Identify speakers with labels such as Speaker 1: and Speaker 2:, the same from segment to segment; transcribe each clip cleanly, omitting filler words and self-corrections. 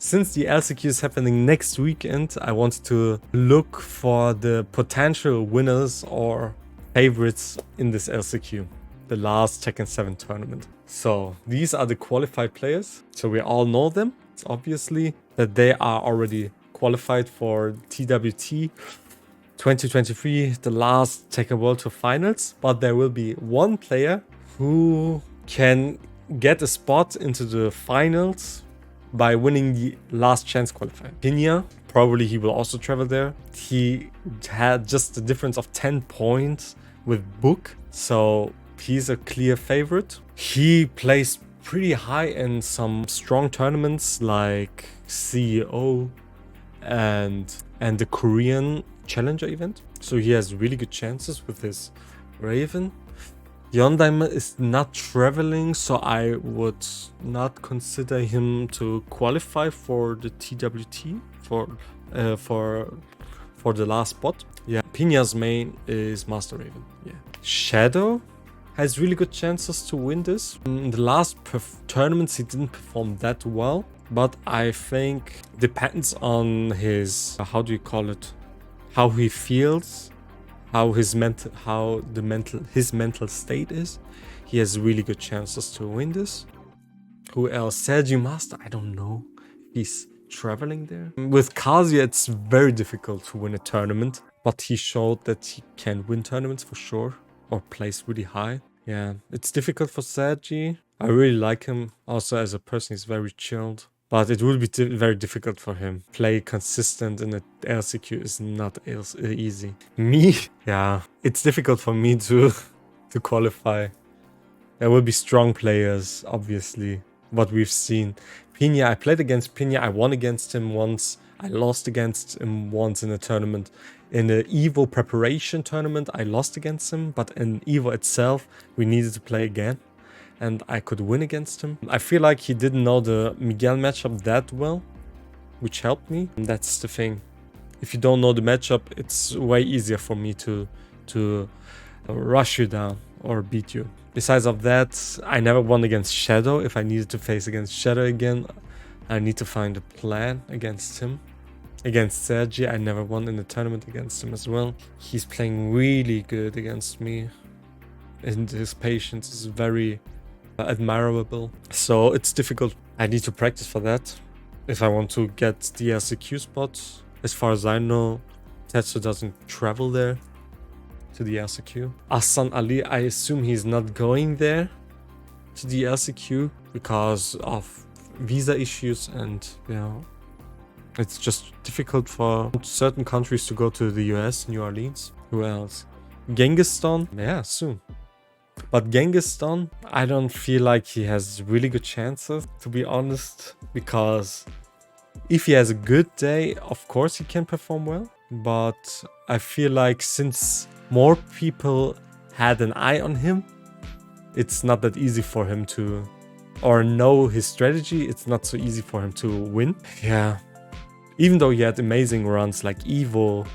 Speaker 1: Since the LCQ is happening next weekend, I want to look for the potential winners or favorites in this LCQ, the last Tekken 7 tournament. So these are the qualified players. So we all know them. It's obviously that they are already qualified for TWT 2023, the last Tekken World Tour finals. But there will be one player who can get a spot into the finals by winning the last chance qualifier. Pinya, probably he will also travel there. He had just a difference of 10 points with Book, so he's a clear favorite. He plays pretty high in some strong tournaments like CEO and the Korean Challenger event. So he has really good chances with his Raven. Yondaimer is not traveling, so I would not consider him to qualify for the TWT for the last spot. Yeah, Pinya's main is Master Raven. Yeah, Shadow has really good chances to win this. In the last tournaments, he didn't perform that well, but I think depends on his how he feels. His mental state is. He has really good chances to win this. Who else? Sergio Master, I don't know. He's traveling there. With Kazuya, it's very difficult to win a tournament, but he showed that he can win tournaments for sure, or place really high. Yeah, it's difficult for Sergi. I really like him. Also, as a person, he's very chilled. But it will be very difficult for him. Play consistent in the LCQ is not easy. Me, yeah, it's difficult for me to qualify. There will be strong players, obviously. What we've seen. Pinya, I played against Pinya. I won against him once. I lost against him once in a tournament. In the EVO preparation tournament, I lost against him. But in EVO itself, we needed to play again. And I could win against him. I feel like he didn't know the Miguel matchup that well, which helped me. And that's the thing. If you don't know the matchup, it's way easier for me to rush you down or beat you. Besides of that, I never won against Shadow. If I needed to face against Shadow again, I need to find a plan against him. Against Sergi, I never won in the tournament against him as well. He's playing really good against me. And his patience is very admirable. So it's difficult. I need to practice for that if I want to get the LCQ spot. As far as I know, Tetsu doesn't travel there to the LCQ. Hassan Ali, I assume he's not going there to the LCQ because of visa issues, and you know, it's just difficult for certain countries to go to the US, New Orleans. Who else? Genghis-Khan? Yeah, soon. But Genghis-Khan, I don't feel like he has really good chances, to be honest, because if he has a good day, of course he can perform well. But I feel like since more people had an eye on him, it's not that easy for him to, or know his strategy, it's not so easy for him to win. Yeah. Even though he had amazing runs like Evo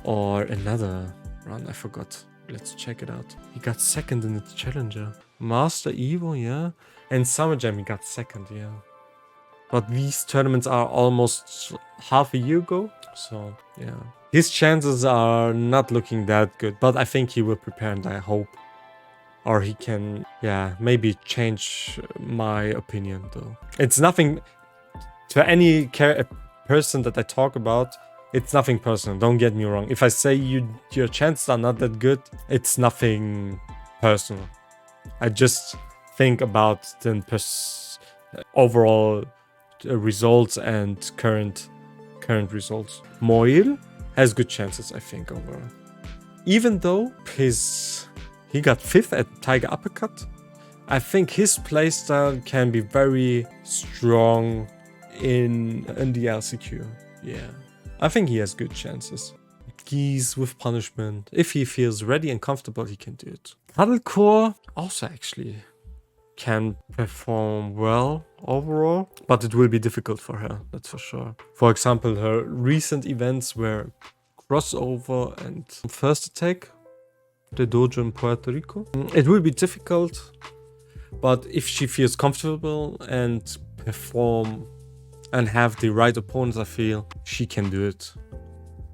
Speaker 1: or another run, I forgot. Let's check it out. He got second in the Challenger. Master Evo, yeah. And Summer Jam, he got second, yeah. But these tournaments are almost half a year ago. So, yeah. His chances are not looking that good. But I think he will prepare, and I hope. Or he can, yeah, maybe change my opinion, though. It's nothing to any person that I talk about. It's nothing personal, don't get me wrong. If I say your chances are not that good, it's nothing personal. I just think about the overall results and current results. Moil has good chances, I think, overall. Even though he got 5th at Tiger Uppercut, I think his playstyle can be very strong in the LCQ. Yeah. I think he has good chances. Geese with punishment. If he feels ready and comfortable, he can do it. Cuddlecore also actually can perform well overall, but it will be difficult for her, that's for sure. For example, her recent events were Crossover and First Attack, the dojo in Puerto Rico. It will be difficult, but if she feels comfortable and perform and have the right opponents, I feel she can do it.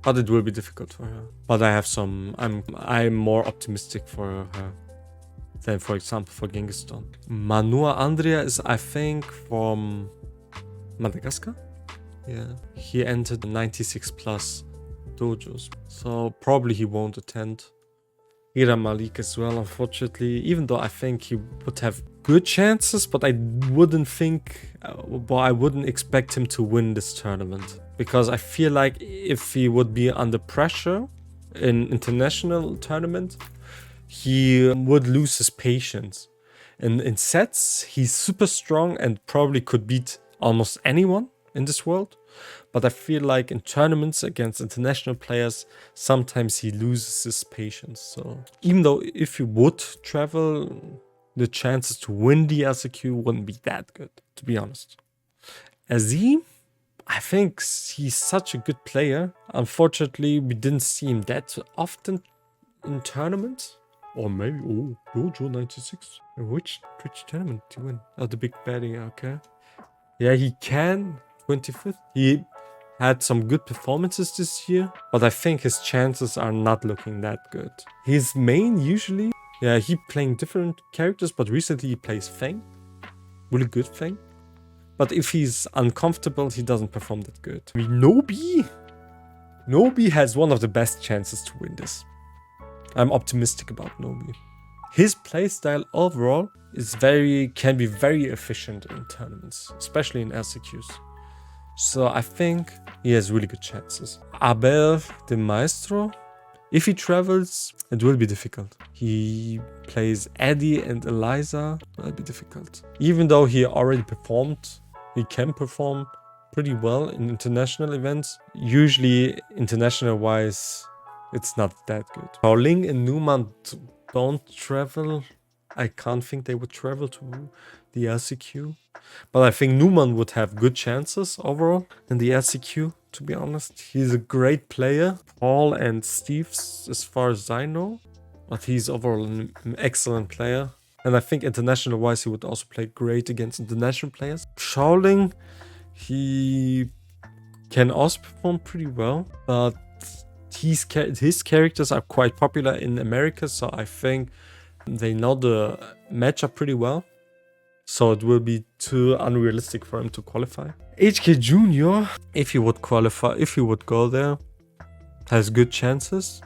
Speaker 1: But it will be difficult for her. But I have some, I'm more optimistic for her than, for example, for Genghis Khan. Manua Andrea is, I think, from Madagascar. Yeah, he entered 96 plus dojos, so probably he won't attend. Ira Malik as well, unfortunately, even though I think he would have good chances, but I wouldn't think, I wouldn't expect him to win this tournament, because I feel like if he would be under pressure in international tournament, he would lose his patience. And in sets, he's super strong and probably could beat almost anyone in this world. But I feel like in tournaments against international players, sometimes he loses his patience. So even though if he would travel, the chances to win the LCQ wouldn't be that good, to be honest. Azim, I think he's such a good player. Unfortunately, we didn't see him that often in tournaments. Or maybe, oh, Dojo 96. Which tournament do you win? Oh, the big betting, okay. Yeah, he can. 25th. He had some good performances this year, but I think his chances are not looking that good. His main usually, yeah, he playing different characters, but recently he plays Feng. Really good Feng. But if he's uncomfortable, he doesn't perform that good. Nobi has one of the best chances to win this. I'm optimistic about Nobi. His playstyle overall is can be very efficient in tournaments, especially in LCQs. So I think he has really good chances. Abel de Maestro, if he travels, it will be difficult. He plays Eddie and Eliza, it will be difficult. Even though he already performed, he can perform pretty well in international events. Usually, international-wise, it's not that good. Now, Ling and Numan don't travel. I can't think they would travel to the LCQ. But I think Numan would have good chances overall in the LCQ, to be honest. He's a great player. Paul and Steve, as far as I know. But he's overall an excellent player. And I think international-wise, he would also play great against international players. Shaoling, he can also perform pretty well. But his characters are quite popular in America, so I think they know the matchup pretty well. So it will be too unrealistic for him to qualify. HK Jr., if he would qualify, if he would go there, has good chances.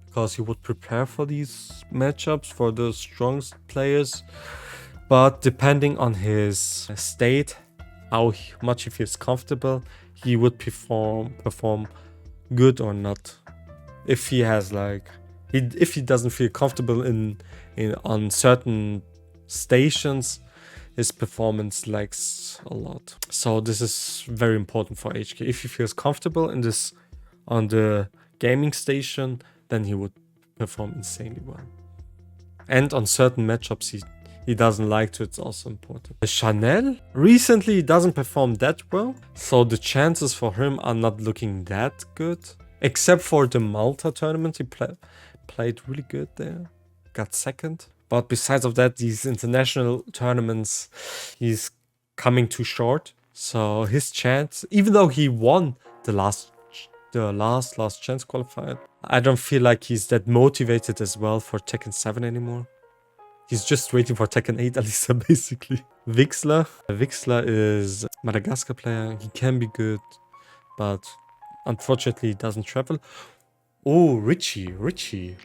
Speaker 1: Because he would prepare for these matchups for the strongest players. But depending on his state, how much he feels comfortable, he would perform good or not. If he has if he doesn't feel comfortable on certain stations, his performance lags a lot. So this is very important for HK. If he feels comfortable on the gaming station, then he would perform insanely well. And on certain matchups he doesn't like to, it's also important. Chanel recently doesn't perform that well, so the chances for him are not looking that good. Except for the Malta tournament, he played really good there, got second. But besides of that, these international tournaments, he's coming too short. So his chance, even though he won the last chance qualifier, I don't feel like he's that motivated as well for Tekken 7 anymore. He's just waiting for Tekken 8 Alisa, basically. Vixla is a Madagascar player. He can be good, but unfortunately he doesn't travel. Oh, Richie.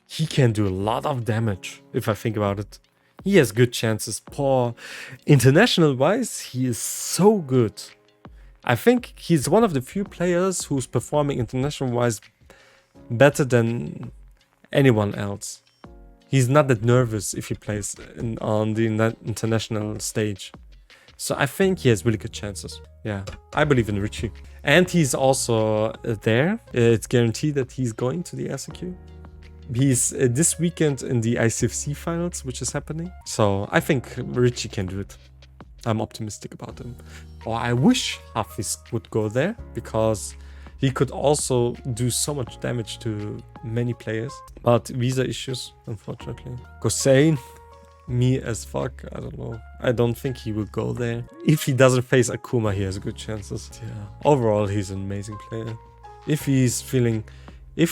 Speaker 1: He can do a lot of damage, if I think about it. He has good chances. International-wise, he is so good. I think he's one of the few players who's performing international-wise better than anyone else. He's not that nervous if he plays on the international stage. So I think he has really good chances. Yeah, I believe in Richie. And he's also there. It's guaranteed that he's going to the LCQ. He's this weekend in the ICFC finals, which is happening. So I think Richie can do it. I'm optimistic about him. Or I wish Hafiz would go there, because he could also do so much damage to many players. But visa issues, unfortunately. Gosain, me as fuck. I don't know. I don't think he will go there. If he doesn't face Akuma, he has good chances. Yeah. Overall, he's an amazing player. If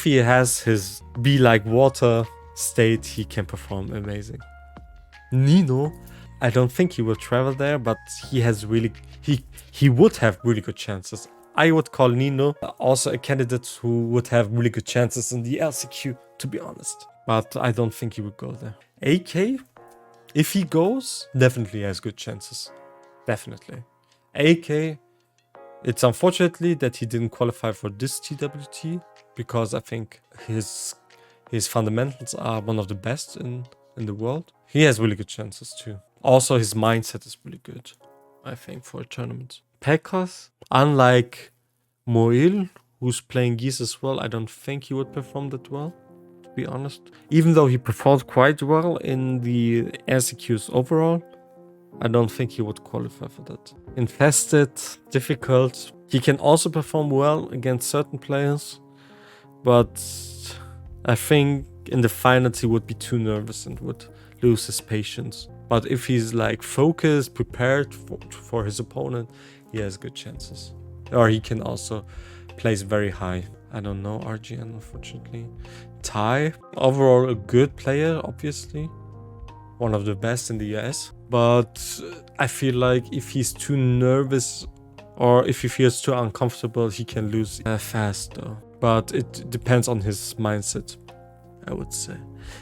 Speaker 1: he has his be like water state, he can perform amazing. Nino, I don't think he will travel there, but he would have really good chances. I would call Nino also a candidate who would have really good chances in the LCQ, to be honest. But I don't think he would go there. AK, if he goes, definitely has good chances. Definitely. AK, it's unfortunately that he didn't qualify for this TWT, because I think his fundamentals are one of the best in the world. He has really good chances too. Also, his mindset is really good, I think, for a tournament. Pekkas, unlike Moil, who's playing Geese as well, I don't think he would perform that well, to be honest. Even though he performed quite well in the LCQs overall, I don't think he would qualify for that. Infested, difficult. He can also perform well against certain players, but I think in the finals he would be too nervous and would lose his patience. But if he's like focused, prepared for his opponent, he has good chances. Or he can also place very high. I don't know RGN, unfortunately. Tai, overall a good player, obviously. One of the best in the US. But I feel like if he's too nervous or if he feels too uncomfortable, he can lose fast though. But it depends on his mindset, I would say.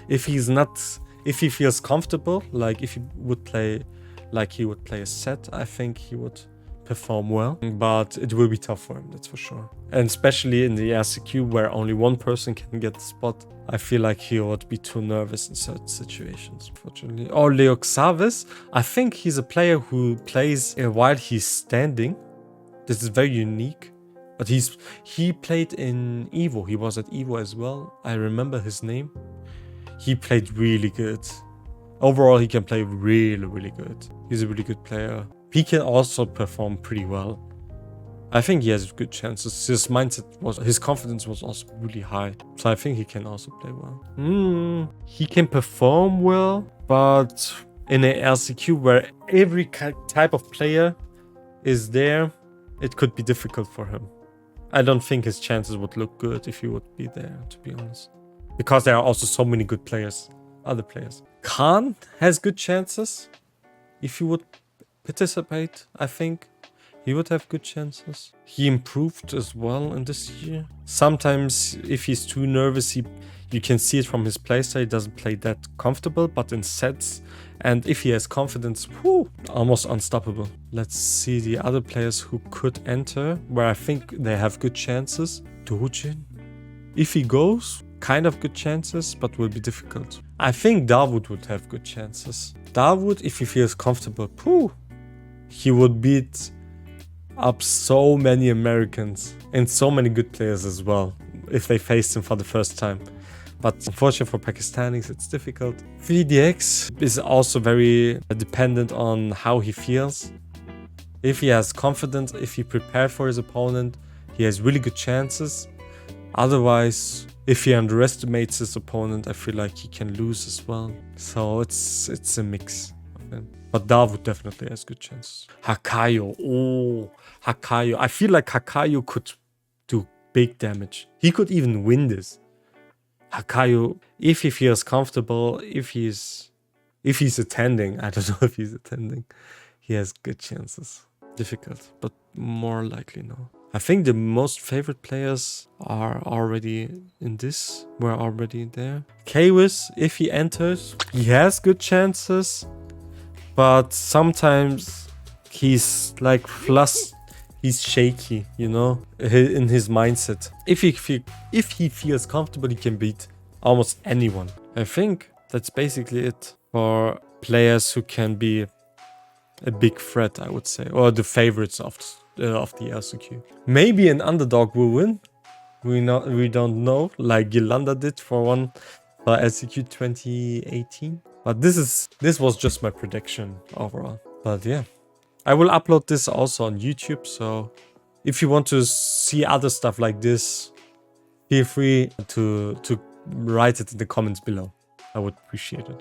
Speaker 1: If he feels comfortable, like if he would play like he would play a set, I think he would perform well. But it will be tough for him, that's for sure. And especially in the RCQ where only one person can get the spot, I feel like he would be too nervous in certain situations, unfortunately. Or Leo Xavis, I think he's a player who plays while he's standing. This is very unique. But he played in Evo. He was at Evo as well. I remember his name. He played really good. Overall, he can play really, really good. He's a really good player. He can also perform pretty well. I think he has good chances. His confidence was also really high. So I think he can also play well. He can perform well, but in a LCQ where every type of player is there, it could be difficult for him. I don't think his chances would look good if he would be there, to be honest. Because there are also so many good players, other players. Khan has good chances. If he would participate, I think he would have good chances. He improved as well in this year. Sometimes if he's too nervous, you can see it from his playstyle. He doesn't play that comfortable, but in sets, and if he has confidence, almost unstoppable. Let's see the other players who could enter, where I think they have good chances. Dojin, if he goes, kind of good chances, but will be difficult. I think Dawood would have good chances. Dawood, if he feels comfortable, he would beat up so many Americans and so many good players as well if they faced him for the first time. But unfortunately for Pakistanis, it's difficult. 3DX is also very dependent on how he feels. If he has confidence, if he prepared for his opponent, he has really good chances. Otherwise, if he underestimates his opponent, I feel like he can lose as well. So it's a mix of them. But Dawood definitely has good chances. Hakayo, Hakayo. I feel like Hakayo could do big damage. He could even win this. Hakayo, if he feels comfortable, if he's attending, I don't know if he's attending, he has good chances. Difficult, but more likely no. I think the most favorite players are already in this. We're already there. Kawis, if he enters, he has good chances, but sometimes he's like he's shaky, you know, in his mindset. If he feels comfortable, he can beat almost anyone. I think that's basically it for players who can be a big threat, I would say, or the favorites of the LCQ. Maybe an underdog will win. We don't know, like Yolanda did for LCQ 2018. But this was just my prediction overall. But yeah, I will upload this also on YouTube. So if you want to see other stuff like this, feel free to write it in the comments below. I would appreciate it.